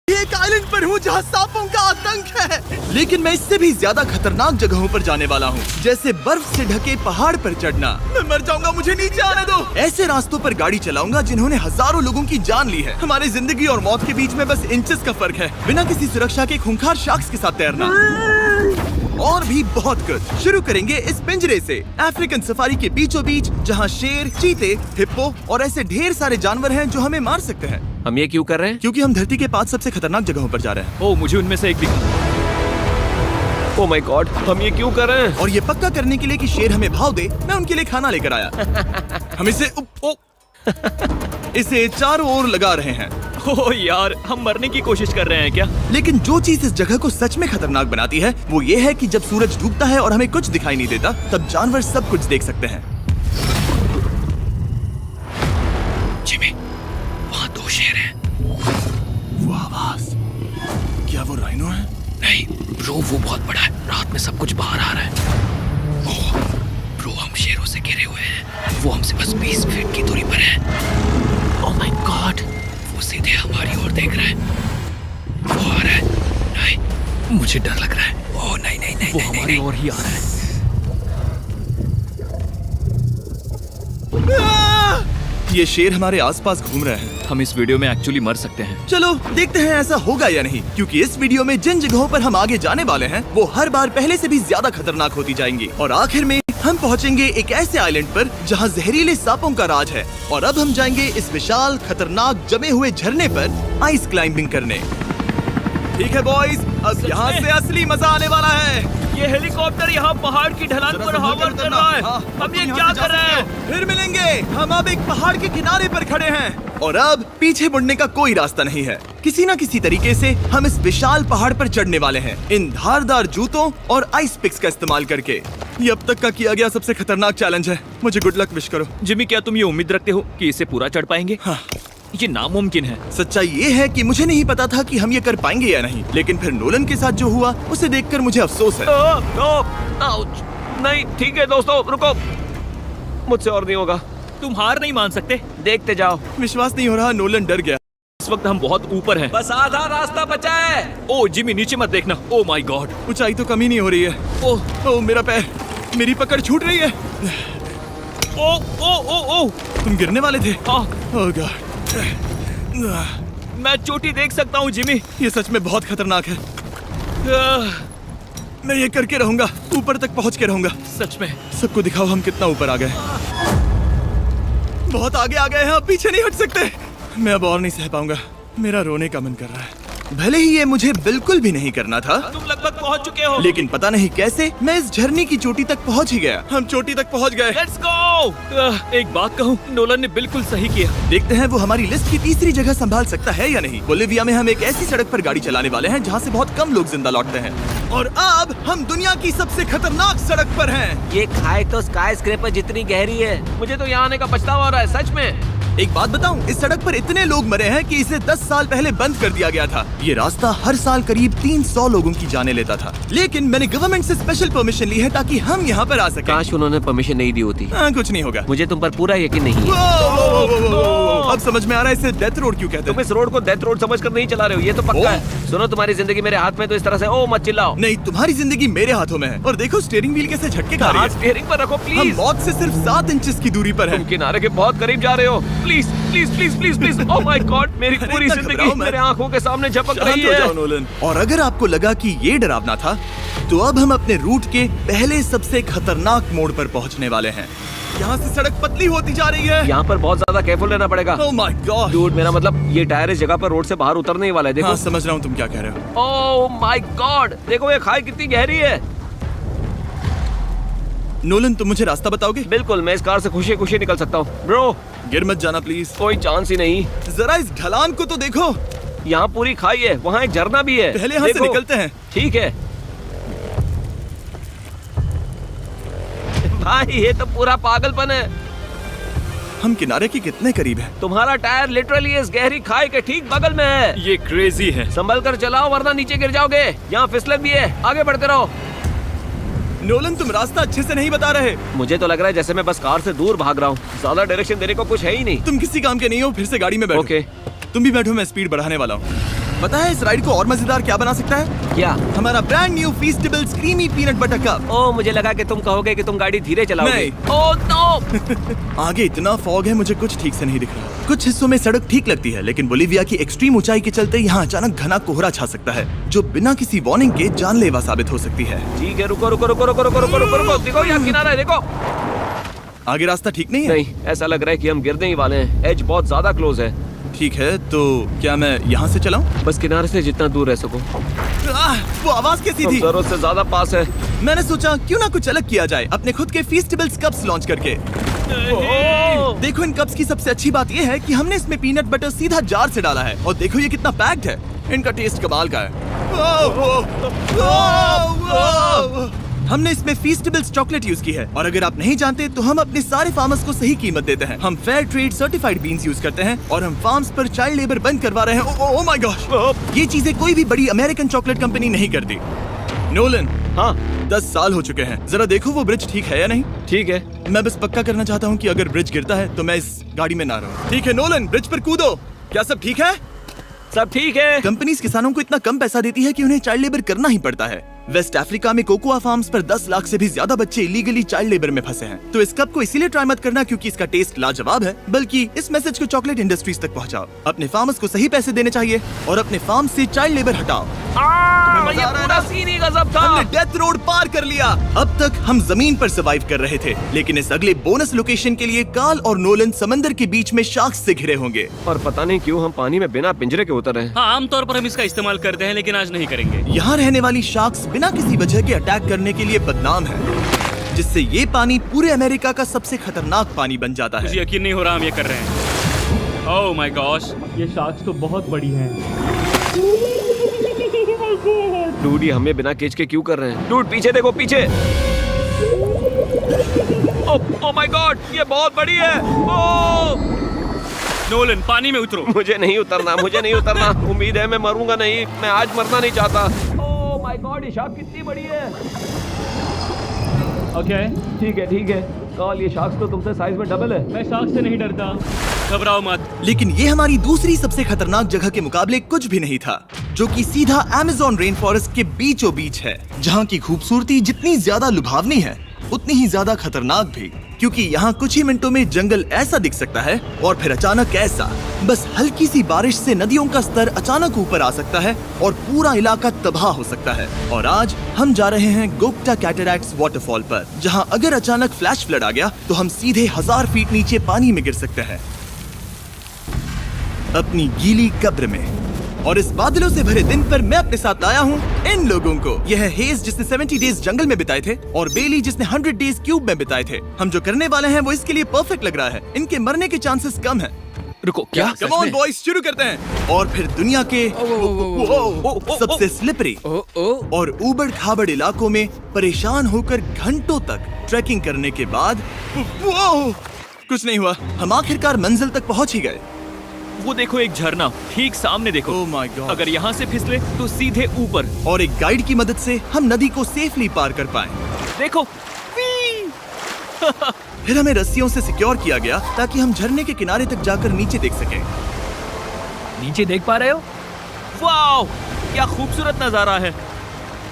एक आइलैंड पर हूँ जहाँ सांपों का आतंक है, लेकिन मैं इससे भी ज्यादा खतरनाक जगहों पर जाने वाला हूँ, जैसे बर्फ से ढके पहाड़ पर चढ़ना। मैं मर जाऊंगा, मुझे नीचे आने दो। ऐसे रास्तों पर गाड़ी चलाऊंगा जिन्होंने हजारों लोगों की जान ली है। हमारी जिंदगी और मौत के बीच में बस इंचेस का फर्क है। बिना किसी सुरक्षा के खूंखार शार्क्स के साथ तैरना और भी बहुत कुछ। शुरू करेंगे इस पिंजरे से, अफ्रीकन सफारी के बीचों बीच, जहाँ शेर, चीते, हिप्पो और ऐसे ढेर सारे जानवर हैं जो हमें मार सकते हैं। हम ये क्यों कर रहे हैं? क्योंकि हम धरती के 5 सबसे खतरनाक जगहों पर जा रहे हैं। ओह, मुझे उनमें से एक दिखा। ओह माय गॉड, हम ये क्यों कर रहे हैं? और ये पक्का करने के लिए कि शेर हमें भाव दे, मैं उनके लिए खाना लेकर आया। हम इसे चारों ओर लगा रहे हैं। ओह यार, हम मरने की कोशिश कर रहे हैं क्या? लेकिन जो चीज इस जगह को सच में खतरनाक बनाती है वो ये है कि जब सूरज डूबता है और हमें कुछ दिखाई नहीं देता, तब जानवर सब कुछ देख सकते हैं। जिमी, वहाँ 2 शेर हैं। वो आवाज, क्या वो राइनो है? नहीं ब्रो, वो बहुत बड़ा है। रात में सब कुछ बाहर आ रहा है। ओह ब्रो, हम शेरों से घिरे हुए हैं। वो हमसे बस 20 फीट की दूरी पर है। ओह माय गॉड, वो सीधे हमारी ओर देख रहा है। वो आ रहा है। नहीं, मुझे डर लग रहा है। ओह नहीं नहीं नहीं, वो हमारी ओर ही आ रहा है। ये शेर हमारे आसपास घूम रहे हैं। हम इस वीडियो में एक्चुअली मर सकते हैं। चलो देखते हैं ऐसा होगा या नहीं, क्योंकि इस वीडियो में जिन जगहों पर हम आगे जाने वाले हैं वो हर बार पहले से भी ज्यादा खतरनाक होती जाएंगी। और आखिर में हम पहुंचेंगे एक ऐसे आइलैंड पर जहां जहरीले सांपों का राज है। और अब हम जाएंगे इस विशाल, खतरनाक, जमे हुए झरने पर आइस क्लाइंबिंग करने। ठीक है बॉयज, अब यहाँ से असली मजा आने वाला है। ये हेलीकॉप्टर यहाँ पहाड़ की ढलान पर हॉवर कर रहा है। हम ये क्या कर रहे हैं? फिर मिलेंगे। हम अब एक पहाड़ के किनारे पर खड़े हैं और अब पीछे मुड़ने का कोई रास्ता नहीं है। किसी न किसी तरीके से हम इस विशाल पहाड़ पर चढ़ने वाले हैं, इन धारदार जूतों और आइस पिक्स का इस्तेमाल करके। ये अब तक का किया गया सबसे खतरनाक चैलेंज है। मुझे गुड लक विश करो। जिमी, क्या तुम ये उम्मीद रखते हो कि इसे पूरा चढ़ पाएंगे? हाँ। ये नामुमकिन है। सच्चाई ये है कि मुझे नहीं पता था कि हम ये कर पाएंगे या नहीं, लेकिन फिर नोलन के साथ जो हुआ उसे देखकर मुझे अफसोस है। आउच। नहीं, ठीक है दोस्तों, रुको। मुझसे और नहीं होगा। तुम हार नहीं मान सकते। देखते जाओ। विश्वास नहीं हो रहा, नोलन डर गया। इस वक्त हम बहुत ऊपर हैं। बस आधा रास्ता बचा है। ओह जिमी, नीचे मत देखना। ओह माय गॉड, ऊंचाई तो कमी नहीं हो रही है। ओह मेरा पैर, मेरी पकड़ छूट रही है। ओह तुम गिरने वाले थे। ओह गॉड, मैं चोटी देख सकता हूँ जिमी। ये सच में बहुत खतरनाक है। मैं ये करके रहूंगा, ऊपर तक पहुंच के रहूंगा। सच में। सबको दिखाओ हम कितना ऊपर आ गए। बहुत आगे आ गए हैं, अब पीछे नहीं हट सकते। मैं अब और नहीं सह पाऊंगा, मेरा रोने का मन कर रहा है। भले ही ये मुझे बिल्कुल भी नहीं करना था। तुम लगभग पहुंच चुके हो, लेकिन पता नहीं कैसे मैं इस झरने की चोटी तक पहुंच ही गया। हम चोटी तक पहुंच गए। Let's go. एक बात कहूँ, नोलन ने बिल्कुल सही किया। देखते हैं वो हमारी लिस्ट की तीसरी जगह संभाल सकता है या नहीं। बोलिविया में हम एक ऐसी सड़क पर गाड़ी चलाने वाले हैं जहाँ से बहुत कम लोग जिंदा लौटते हैं। और अब हम दुनिया की सबसे खतरनाक सड़क पर हैं। ये खाई तो स्काई स्क्रैपर जितनी गहरी है। मुझे तो यहाँ आने का पछतावा हो रहा है, सच में। एक बात बताऊं, इस सड़क पर इतने लोग मरे हैं कि इसे 10 साल पहले बंद कर दिया गया था। ये रास्ता हर साल करीब 300 लोगों की जाने लेता था, लेकिन मैंने गवर्नमेंट से स्पेशल परमिशन ली है ताकि हम यहाँ पर आ सकें। काश उन्होंने परमिशन नहीं दी होती। कुछ नहीं होगा। मुझे तुम पर पूरा यकीन नहीं है। अब समझ में आ रहा है इसे डेथ रोड क्यों कहते तुम हैं। इस रोड को डेथ रोड समझकर नहीं चला रहे हो, ये तो पक्का है। सुनो, तुम्हारी जिंदगी मेरे हाथ में, तो इस तरह से ओ मत चिल्लाओ। नहीं, तुम्हारी जिंदगी मेरे हाथों में है। और देखो स्टीयरिंग व्हील कैसे झटके खा रही है। स्टीयरिंग पर रखो हम प्लीज। मौत से सिर्फ 7 इंचेस की दूरी पर तुम हैं। किनारे के बहुत करीब जा रहे हो। Please please please please please. Oh my God, मेरी पूरी इतना जिंदगी घबराओ मत। मेरे आंखों के सामने झपक शांत रही हो जाओ है। नोलन। और अगर आपको लगा कि ये डरावना था, तो अब हम अपने रूट के पहले सबसे खतरनाक मोड़ पर पहुंचने वाले हैं। यहाँ से सड़क पतली होती जा रही है। यहाँ पर बहुत ज्यादा केयरफुल रहना पड़ेगा। Oh my God. डूड, मेरा मतलब ये टायर इस जगह पर रोड से बाहर उतरने ही वाला है। देखो। हाँ, समझ रहा हूँ तुम क्या कह रहे हो। ओह माय गॉड, देखो ये खाई कितनी गहरी है। नोलन, तुम मुझे रास्ता बताओगे? बिल्कुल, मैं इस कार से खुशी खुशी निकल सकता हूँ। ब्रो, गिर मत जाना प्लीज। कोई चांस ही नहीं। जरा इस ढलान को तो देखो। यहाँ पूरी खाई है, वहाँ एक झरना भी है। पहले यहाँ से देखो। निकलते हैं। ठीक है भाई, ये तो पूरा पागलपन है। हम किनारे के कितने करीब हैं? तुम्हारा टायर लिटरली इस गहरी खाई के ठीक बगल में है। ये क्रेजी है। संभल कर चलाओ वरना नीचे गिर जाओगे। यहाँ फिसलन भी है, आगे बढ़ते रहो। नोलन, तुम रास्ता अच्छे से नहीं बता रहे। मुझे तो लग रहा है जैसे मैं बस कार से दूर भाग रहा हूँ। ज्यादा डायरेक्शन देने को कुछ है ही नहीं। तुम किसी काम के नहीं हो, फिर से गाड़ी में बैठो। ओके। तुम भी बैठो, मैं स्पीड बढ़ाने वाला हूँ। पता है इस राइड को और मजेदार क्या बना सकता है? क्या? हमारा brand new Feastable creamy peanut butter cup. ओ मुझे लगा कि तुम कहोगे कि तुम गाड़ी धीरे चलाओगे। नहीं। Oh no. आगे इतना फॉग है मुझे कुछ ठीक से नहीं दिख रहा। कुछ हिस्सों में सड़क ठीक लगती है, लेकिन बोलीविया की एक्सट्रीम ऊंचाई के चलते यहाँ अचानक घना कोहरा छा सकता है, जो बिना किसी वार्निंग के जानलेवा साबित हो सकती है। ठीक है, रुको रुको रुको रुको रुको रुको रुको रुको, देखो यहाँ किनारा है, देखो। आगे रास्ता ठीक नहीं है? नहीं, ऐसा लग रहा है कि हम गिरने ही वाले हैं। एज बहुत ज्यादा क्लोज है। ठीक है, तो क्या मैं यहाँ से चलाऊं? बस किनारे से जितना दूर रह सको। वो आवाज कैसी हम थी? जरूरत से ज्यादा पास है। मैंने सोचा क्यों ना कुछ अलग किया जाए अपने खुद के फीस्टेबल्स कप्स लॉन्च करके। ओह! देखो इन कप्स की सबसे अच्छी बात ये है कि हमने इसमें पीनट बटर सीधा जार से डाला है, और देखो ये कितना पैक्ड है। इनका टेस्ट कमाल का है। हमने इसमें फीस्टेबल्स चॉकलेट यूज की है, और अगर आप नहीं जानते तो हम अपने सारे फार्मर्स को सही कीमत देते हैं। हम fair trade certified beans use करते हैं, और हम फार्म्स पर चाइल्ड लेबर बंद करवा रहे हैं। ओह माय गॉश, ये चीजें कोई भी बड़ी अमेरिकन चॉकलेट कंपनी नहीं करती। नोलन, हाँ 10 साल हो चुके हैं, जरा देखो वो ब्रिज ठीक है या नहीं। ठीक है। मैं बस पक्का करना चाहता हूँ कि अगर ब्रिज गिरता है तो मैं इस गाड़ी में ना रहूं। ठीक है नोलन, ब्रिज पर कूदो। क्या सब ठीक है? सब ठीक है। कंपनीज किसानों को इतना कम पैसा देती है कि उन्हें चाइल्ड लेबर करना ही पड़ता है। वेस्ट अफ्रीका में कोकोआ फार्म्स पर 10 लाख से भी ज्यादा बच्चे इलीगली चाइल्ड लेबर में फंसे हैं। तो इस कप को इसीलिए ट्राई मत करना क्योंकि इसका टेस्ट लाजवाब है, बल्कि इस मैसेज को चॉकलेट इंडस्ट्रीज तक पहुंचाओ। अपने फार्मर्स को सही पैसे देने चाहिए और अपने फार्म से चाइल्ड लेबर हटाओ। ये पूरा सीन ही गजब था। हमने डेथ रोड पार कर लिया। अब तक हम जमीन पर सर्वाइव कर रहे थे, लेकिन इस अगले बोनस लोकेशन के लिए कार्ल और नोलन समंदर के बीच में शार्क्स से घिरे होंगे। और पता नहीं क्यों हम पानी में बिना पिंजरे के उतर रहे हैं। हाँ, आमतौर पर हम इसका इस्तेमाल करते हैं, लेकिन आज नहीं करेंगे। यहाँ रहने वाली शार्क्स बिना किसी वजह के अटैक करने के लिए बदनाम है, जिससे ये पानी पूरे अमेरिका का सबसे खतरनाक पानी बन जाता मुझे है। यकीन नहीं हो रहा हम ये कर रहे हैं। ओह माय गॉश, ये शार्क्स तो बहुत बड़ी हैं। डूड, ये हमें बिना केज के क्यों कर रहे हैं? डूड पीछे देखो, पीछे। ओह माय गॉड, ये बहुत बड़ी है। ओह! नोलन, पानी में उतरो। मुझे नहीं उतरना, मुझे नहीं उतरना। उम्मीद है मैं मरूंगा नहीं। मैं आज मरना नहीं चाहता। ओह माय गॉड, ये शार्क कितनी बड़ी है। ओके, ठीक है ठीक है। कार्ल, ये शार्क्स तो तुमसे साइज में डबल है। मैं शार्क से नहीं डरता, घबराओ मत। लेकिन ये हमारी दूसरी सबसे खतरनाक जगह के मुकाबले कुछ भी नहीं था, जो कि सीधा अमेज़न रेन फॉरेस्ट के बीचों बीच है, जहाँ की खूबसूरती जितनी ज्यादा लुभावनी है उतनी ही ज्यादा खतरनाक भी, क्योंकि यहाँ कुछ ही मिनटों में जंगल ऐसा दिख सकता है और फिर अचानक ऐसा। बस हल्की सी बारिश से नदियों का स्तर अचानक ऊपर आ सकता है और पूरा इलाका तबाह हो सकता है। और आज हम जा रहे हैं गोक्टा कैटरैक्ट्स वाटरफॉल पर, जहाँ अगर अचानक फ्लैश फ्लड आ गया तो हम सीधे 1000 फीट नीचे पानी में गिर सकते हैं, अपनी गीली कब्र में। और इस बादलों से भरे दिन पर मैं अपने साथ लाया हूँ इन लोगों को। यह है हेज जिसने 70 डेज जंगल में बिताए थे, और बेली जिसने 100 डेज क्यूब में बिताए थे। हम जो करने वाले हैं वो इसके लिए परफेक्ट लग रहा है। इनके मरने के चांसेस कम हैं। रुको, क्या? कम ऑन बॉयज, शुरू करते हैं। और फिर दुनिया के सबसे स्लिपरी और ऊबड़ खाबड़ इलाकों में परेशान होकर घंटों तक ट्रैकिंग करने के बाद कुछ नहीं हुआ। हम आखिरकार मंजिल तक पहुंच ही गए। वो देखो, एक झरना ठीक सामने देखो। Oh my God. अगर यहाँ से फिसले तो सीधे ऊपर। और एक गाइड की मदद से हम नदी को सेफली पार कर पाए। देखो। फिर हमें रस्सियों से सिक्योर किया गया ताकि हम झरने के किनारे तक जाकर नीचे देख सकें। नीचे देख पा रहे हो? वाओ, क्या खूबसूरत नजारा है।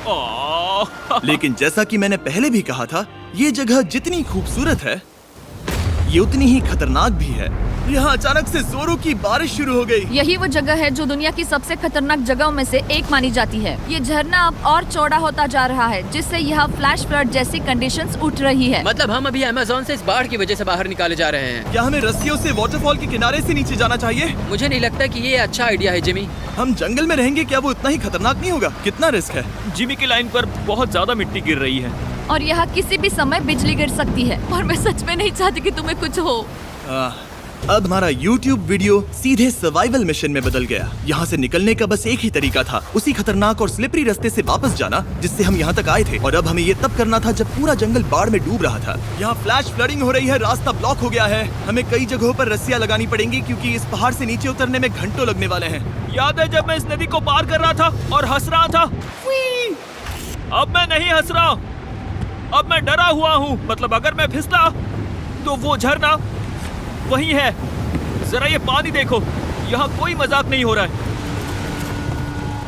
ओह। लेकिन जैसा कि मैंने पहले भी कहा था, ये जगह जितनी खूबसूरत है ये उतनी ही खतरनाक भी है। यहाँ अचानक से जोरों की बारिश शुरू हो गई। यही वो जगह है जो दुनिया की सबसे खतरनाक जगहों में से एक मानी जाती है। ये झरना अब और चौड़ा होता जा रहा है, जिससे यहाँ फ्लैश फ्लड जैसी कंडीशंस उठ रही है। मतलब हम अभी अमेज़न से इस बाढ़ की वजह से बाहर निकाले जा रहे हैं। क्या हमें रस्सियों से वाटरफॉल के किनारे से नीचे जाना चाहिए? मुझे नहीं लगता कि ये अच्छा आइडिया है जिमी। हम जंगल में रहेंगे, क्या वो इतना ही खतरनाक नहीं होगा? कितना रिस्क है? जिमी की लाइन पर बहुत ज्यादा मिट्टी गिर रही है। और यहाँ किसी भी समय बिजली गिर सकती है, और मैं सच में नहीं चाहती कि तुम्हें कुछ हो। अब हमारा YouTube वीडियो सीधे सर्वाइवल मिशन में बदल गया। यहाँ से निकलने का बस एक ही तरीका था, उसी खतरनाक और स्लिपरी रास्ते से वापस जाना जिससे हम यहाँ तक आए थे। और अब हमें ये तब करना था जब पूरा जंगल बाढ़ में डूब रहा था। यहाँ फ्लैश फ्लडिंग हो रही है, रास्ता ब्लॉक हो गया है। हमें कई जगहों पर रस्सियाँ लगानी पड़ेंगी क्योंकि इस पहाड़ से नीचे उतरने में घंटों लगने वाले हैं। याद है जब मैं इस नदी को पार कर रहा था और हंस रहा था? अब मैं नहीं हंस रहा, अब मैं डरा हुआ हूँ। मतलब अगर मैं फिसला तो वो झरना वही है। जरा ये पानी देखो, यहाँ कोई मजाक नहीं हो रहा है।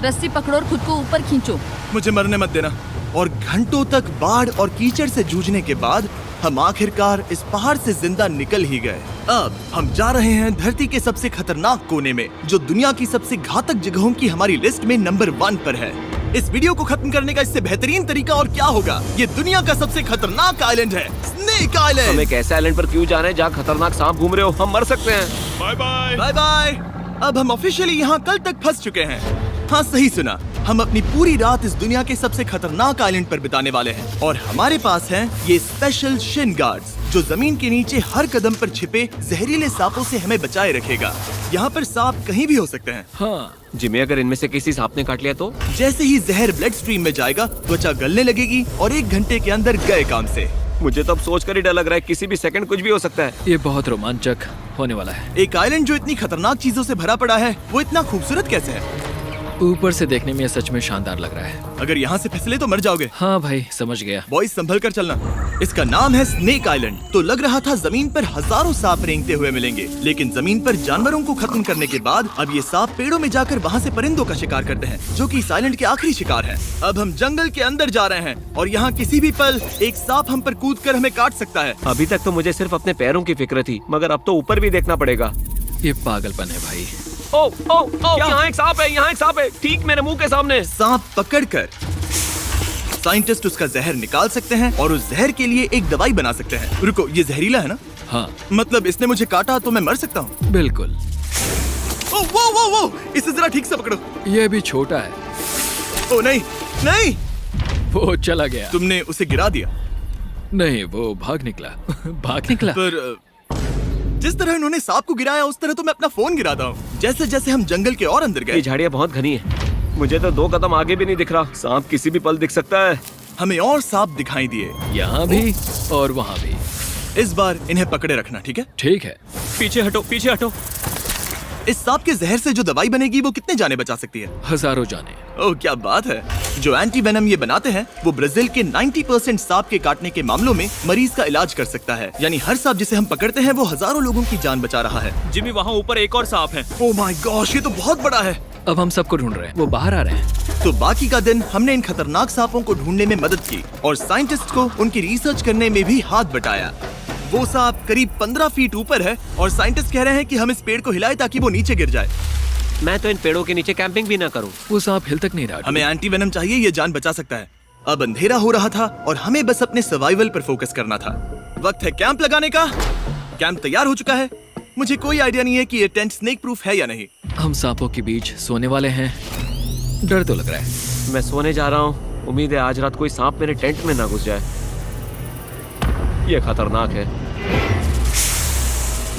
रस्सी पकड़ो और खुद को ऊपर खींचो। मुझे मरने मत देना। और घंटों तक बाढ़ और कीचड़ से जूझने के बाद हम आखिरकार इस पहाड़ से जिंदा निकल ही गए। अब हम जा रहे हैं धरती के सबसे खतरनाक कोने में, जो दुनिया की सबसे घातक जगहों की हमारी लिस्ट में नंबर 1 पर है। इस वीडियो को खत्म करने का इससे बेहतरीन तरीका और क्या होगा? ये दुनिया का सबसे खतरनाक आइलैंड है, स्नेक हम आइलैंड। एक ऐसे आइलैंड पर क्यों जा रहे हैं जहाँ खतरनाक सांप घूम रहे हो? हम मर सकते हैं। Bye bye. Bye bye. अब हम ऑफिशियली यहाँ कल तक फंस चुके हैं। हाँ, सही सुना। हम अपनी पूरी रात इस दुनिया के सबसे खतरनाक आइलैंड पर बिताने वाले हैं और हमारे पास हैं ये स्पेशल शिन गार्ड्स, जो जमीन के नीचे हर कदम पर छिपे जहरीले सांपों से हमें बचाए रखेगा। यहाँ पर सांप कहीं भी हो सकते हैं। हाँ, जिमी, अगर इनमें से किसी सांप ने काट लिया तो? जैसे ही जहर ब्लड स्ट्रीम में जाएगा, त्वचा गलने लगेगी और 1 घंटे के अंदर गए काम से। मुझे तो अब सोचकर ही डर लग रहा है, किसी भी सेकंड कुछ भी हो सकता है। ये बहुत रोमांचक होने वाला है। एक आइलैंड जो इतनी खतरनाक चीजों से भरा पड़ा है, वो इतना खूबसूरत कैसे है? ऊपर से देखने में ये सच में शानदार लग रहा है। अगर यहाँ से फिसले तो मर जाओगे। हाँ भाई, समझ गया। बॉयज, संभल कर चलना। इसका नाम है स्नेक आइलैंड। तो लग रहा था जमीन पर हजारों सांप रेंगते हुए मिलेंगे, लेकिन जमीन पर जानवरों को खत्म करने के बाद अब ये सांप पेड़ों में जाकर वहाँ से परिंदों का शिकार करते हैं, जो कि इस आइलैंड के आखिरी शिकार हैं। अब हम जंगल के अंदर जा रहे हैं और यहाँ किसी भी पल एक सांप हम पर कूदकर हमें काट सकता है। अभी तक तो मुझे सिर्फ अपने पैरों की फिक्र थी, मगर अब तो ऊपर भी देखना पड़ेगा। ये पागलपन है भाई। ओ ओ ओ, यहाँ एक सांप है, यहाँ एक सांप है, ठीक मेरे मुंह के सामने। सांप पकड़कर साइंटिस्ट उसका जहर निकाल सकते हैं और उस जहर के लिए एक दवाई बना सकते हैं। रुको, ये जहरीला है ना? हाँ, मतलब इसने मुझे काटा तो मैं मर सकता हूँ? बिल्कुल। ओ वो वो वो, इसे जरा ठीक से पकड़ो। ये भी छोटा है। ओ नहीं नहीं, वो चला गया। तुमने उसे गिरा दिया। नहीं, वो भाग निकला। भाग निकला। पर जिस तरह इन्होंने सांप को गिराया, उस तरह तो मैं अपना फोन गिराता हूँ। जैसे जैसे हम जंगल के और अंदर ये गए, झाड़ियाँ बहुत घनी है, मुझे तो 2 कदम आगे भी नहीं दिख रहा। सांप किसी भी पल दिख सकता है। हमें और सांप दिखाई दिए। यहाँ भी और वहाँ भी। इस बार इन्हें पकड़े रखना, ठीक है? ठीक है। पीछे हटो, पीछे हटो। इस सांप के जहर से जो दवाई बनेगी वो कितने जाने बचा सकती है? हजारों जाने। ओह, क्या बात है। जो एंटी वेनम ये बनाते हैं, वो ब्राजील के 90% सांप के काटने के मामलों में मरीज का इलाज कर सकता है। यानी हर सांप जिसे हम पकड़ते हैं वो हजारों लोगों की जान बचा रहा है। जिमी, वहाँ ऊपर एक और सांप है। ओह माय गॉश, ये तो बहुत बड़ा है। अब हम सबको ढूंढ रहे हैं। वो बाहर आ रहे हैं। तो बाकी का दिन हमने इन खतरनाक सांपों को ढूंढने में मदद की और साइंटिस्ट को उनकी रिसर्च करने में भी हाथ बटाया। वो सांप करीब 15 फीट ऊपर है और साइंटिस्ट कह रहे हैं कि हम इस पेड़ को हिलाएं ताकि वो नीचे गिर जाए। मैं तो इन पेड़ों के नीचे कैंपिंग भी ना करूं। वो सांप हिल तक नहीं रहा। हमें एंटी वेनम चाहिए, ये जान बचा सकता है। अब अंधेरा हो रहा था और हमें बस अपने सर्वाइवल पर फोकस करना था। वक्त है कैंप लगाने का। कैंप तैयार हो चुका है। मुझे कोई आइडिया नहीं है कि ये टेंट स्नेक प्रूफ है या नहीं। हम सांपों के बीच सोने वाले हैं। डर तो लग रहा है। मैं सोने जा रहा हूँ। उम्मीद है आज रात कोई सांप मेरे टेंट में ना घुस जाए। ये खतरनाक है।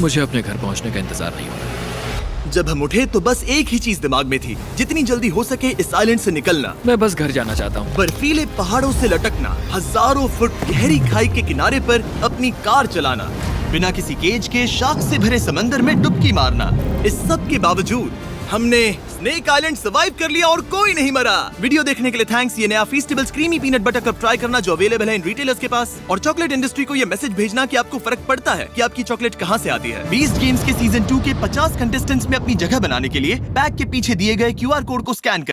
मुझे अपने घर पहुंचने का इंतजार नहीं हो रहा। जब हम उठे तो बस एक ही चीज दिमाग में थी, जितनी जल्दी हो सके इस आइलैंड से निकलना। मैं बस घर जाना चाहता हूँ। बर्फीले पहाड़ों से लटकना, हजारों फुट गहरी खाई के किनारे पर अपनी कार चलाना, बिना किसी केज के शार्क से भरे समंदर में डुबकी मारना। इस सब के बावजूद हमने स्नेक आइलैंड सर्वाइव कर लिया और कोई नहीं मरा। वीडियो देखने के लिए थैंक्स। ये नया Feastables creamy peanut butter cup try करना, जो अवेलेबल है इन रिटेलर्स के पास। और चॉकलेट इंडस्ट्री को ये मैसेज भेजना कि आपको फर्क पड़ता है कि आपकी चॉकलेट कहाँ से आती है। बीस्ट गेम्स के सीजन 2 के 50 कंटेस्टेंट्स में अपनी जगह बनाने के लिए बैग के पीछे दिए गए QR कोड को स्कैन कर